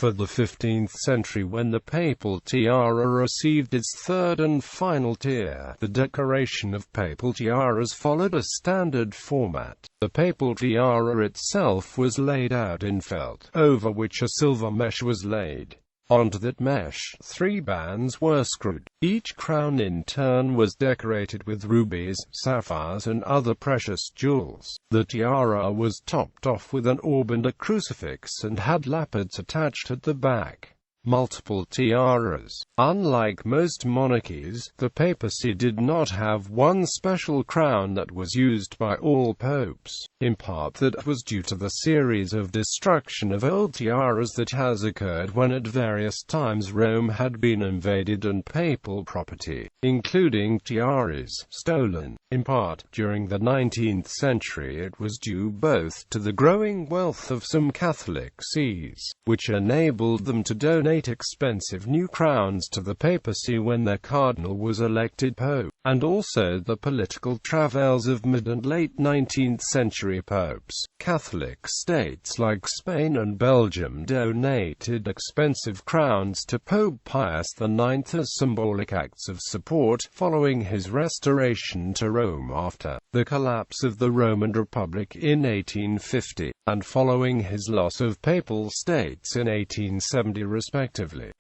for the 15th century when the Papal Tiara received its third and final tier. The decoration of Papal tiaras followed a standard format. The Papal Tiara itself was laid out in felt, over which a silver mesh was laid. Onto that mesh, 3 bands were screwed. Each crown in turn was decorated with rubies, sapphires and other precious jewels. The tiara was topped off with an orb and a crucifix and had lappets attached at the back. Multiple tiaras. Unlike most monarchies, the papacy did not have one special crown that was used by all popes. In part that was due to the series of destruction of old tiaras that has occurred when at various times Rome had been invaded and papal property, including tiaras, stolen. In part, during the 19th century it was due both to the growing wealth of some Catholic sees, which enabled them to donate expensive new crowns to the papacy when their cardinal was elected pope, and also the political travails of mid and late 19th century popes. Catholic states like Spain and Belgium donated expensive crowns to Pope Pius IX as symbolic acts of support following his restoration to Rome after the collapse of the Roman Republic in 1850, and following his loss of papal states in 1870 respectively,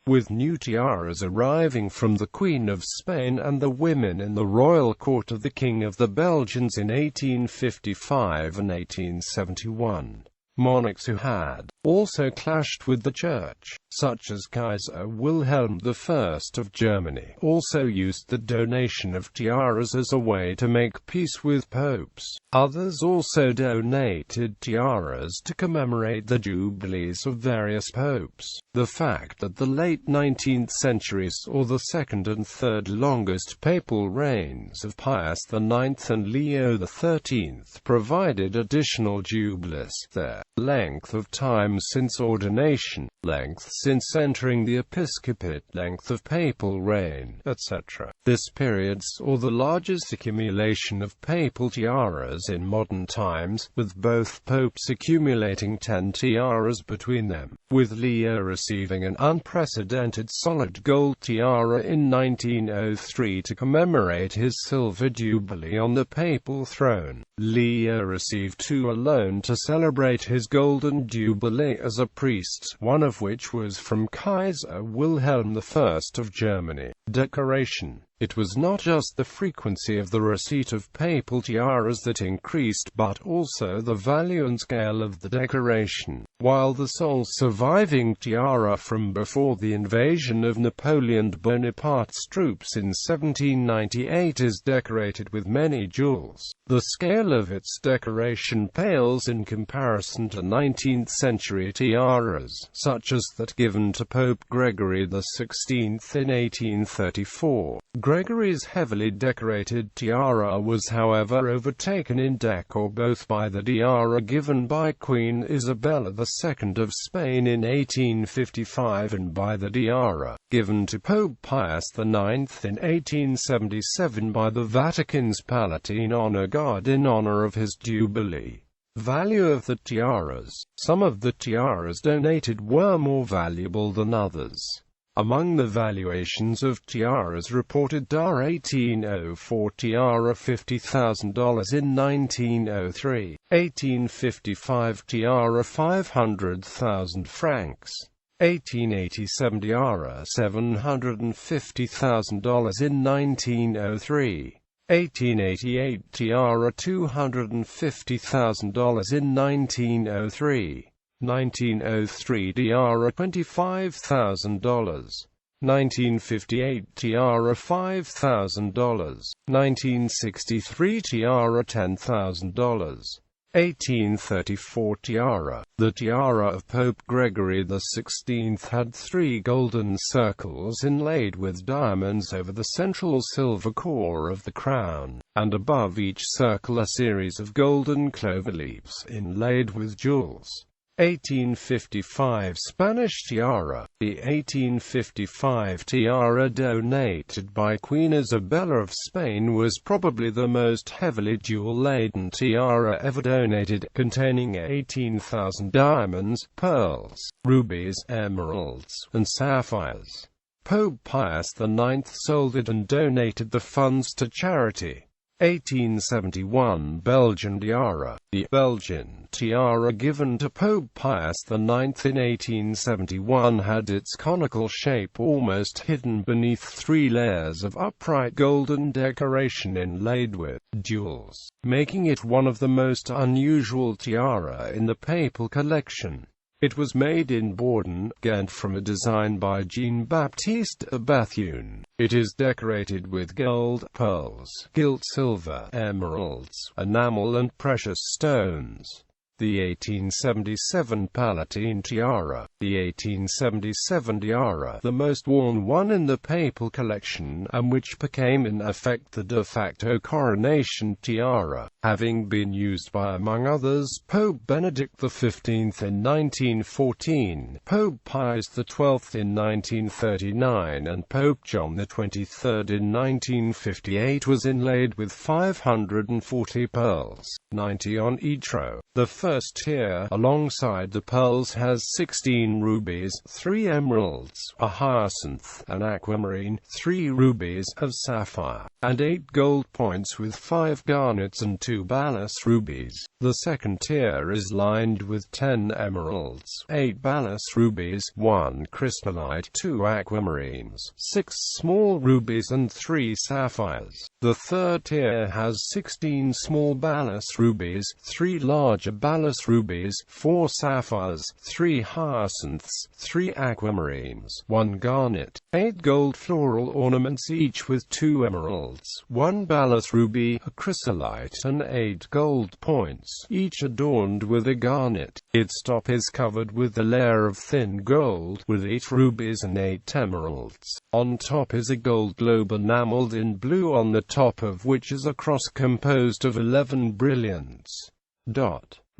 with new tiaras arriving from the Queen of Spain and the women in the royal court of the King of the Belgians in 1855 and 1871. Monarchs who had also clashed with the Church, such as Kaiser Wilhelm I of Germany, also used the donation of tiaras as a way to make peace with popes. Others also donated tiaras to commemorate the jubilees of various popes. The fact that the late 19th century saw the second and third longest papal reigns of Pius IX and Leo XIII provided additional jubilees there. Length of time since ordination, length since entering the episcopate, length of papal reign, etc. This period saw the largest accumulation of papal tiaras in modern times, with both popes accumulating 10 tiaras between them, with Leo receiving an unprecedented solid gold tiara in 1903 to commemorate his silver jubilee on the papal throne. Leo received 2 alone to celebrate his golden jubilee as a priest, one of which was from Kaiser Wilhelm I of Germany. Decoration. It was not just the frequency of the receipt of papal tiaras that increased but also the value and scale of the decoration. While the sole surviving tiara from before the invasion of Napoleon Bonaparte's troops in 1798 is decorated with many jewels, the scale of its decoration pales in comparison to 19th century tiaras, such as that given to Pope Gregory XVI in 1834. Gregory's heavily decorated tiara was however overtaken in decor both by the tiara given by Queen Isabella II of Spain in 1855 and by the tiara given to Pope Pius IX in 1877 by the Vatican's Palatine Honor Guard in honor of his jubilee. Value of the tiaras. Some of the tiaras donated were more valuable than others. Among the valuations of tiaras reported: Dar 1804 tiara $50,000 in 1903, 1855 tiara 500,000 francs, 1887 tiara $750,000 in 1903, 1888 tiara $250,000 in 1903. 1903 tiara $25,000, 1958 tiara $5,000, 1963 tiara $10,000, 1834 tiara. The tiara of Pope Gregory XVI had 3 golden circles inlaid with diamonds over the central silver core of the crown, and above each circle a series of golden clover leaves inlaid with jewels. 1855 Spanish Tiara. The 1855 tiara donated by Queen Isabella of Spain was probably the most heavily jewel-laden tiara ever donated, containing 18,000 diamonds, pearls, rubies, emeralds, and sapphires. Pope Pius IX sold it and donated the funds to charity. 1871 Belgian Diarra. The Belgian tiara given to Pope Pius IX in 1871 had its conical shape almost hidden beneath 3 layers of upright golden decoration inlaid with jewels, making it one of the most unusual tiara in the papal collection. It was made in Borden, Ghent from a design by Jean-Baptiste Bethune. It is decorated with gold, pearls, gilt silver, emeralds, enamel and precious stones. The 1877 Palatine Tiara. The 1877 tiara, the most worn one in the papal collection, and which became in effect the de facto coronation tiara, having been used by, among others, Pope Benedict XV in 1914, Pope Pius XII in 1939 and Pope John XXIII in 1958, was inlaid with 540 pearls, 90 on each row. The first tier, alongside the pearls, has 16 rubies, 3 emeralds, a hyacinth, an aquamarine, 3 rubies, of sapphire, and 8 gold points with 5 garnets and 2 balas rubies. The second tier is lined with 10 emeralds, 8 balas rubies, 1 chrysolite, 2 aquamarines, 6 small rubies and 3 sapphires. The third tier has 16 small balas rubies, 3 larger balas rubies, 4 sapphires, 3 hyacinths, 3 aquamarines, 1 garnet, 8 gold floral ornaments each with 2 emeralds, 1 balas ruby, a chrysolite, and 8 gold points, each adorned with a garnet. Its top is covered with a layer of thin gold, with 8 rubies and 8 emeralds. On top is a gold globe enameled in blue, on the top of which is a cross composed of 11 brilliants.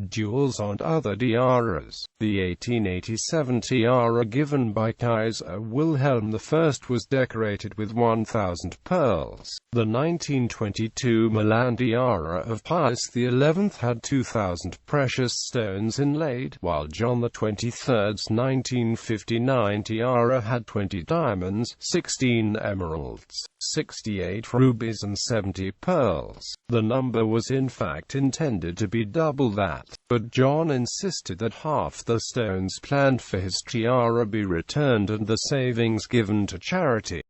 Jewels and other tiaras. The 1887 tiara given by Kaiser Wilhelm I was decorated with 1,000 pearls. The 1922 Milan tiara of Pius XI had 2,000 precious stones inlaid, while John XXIII's 1959 tiara had 20 diamonds, 16 emeralds, 68 rubies and 70 pearls. The number was in fact intended to be double that, but John insisted that half the stones planned for his tiara be returned and the savings given to charity.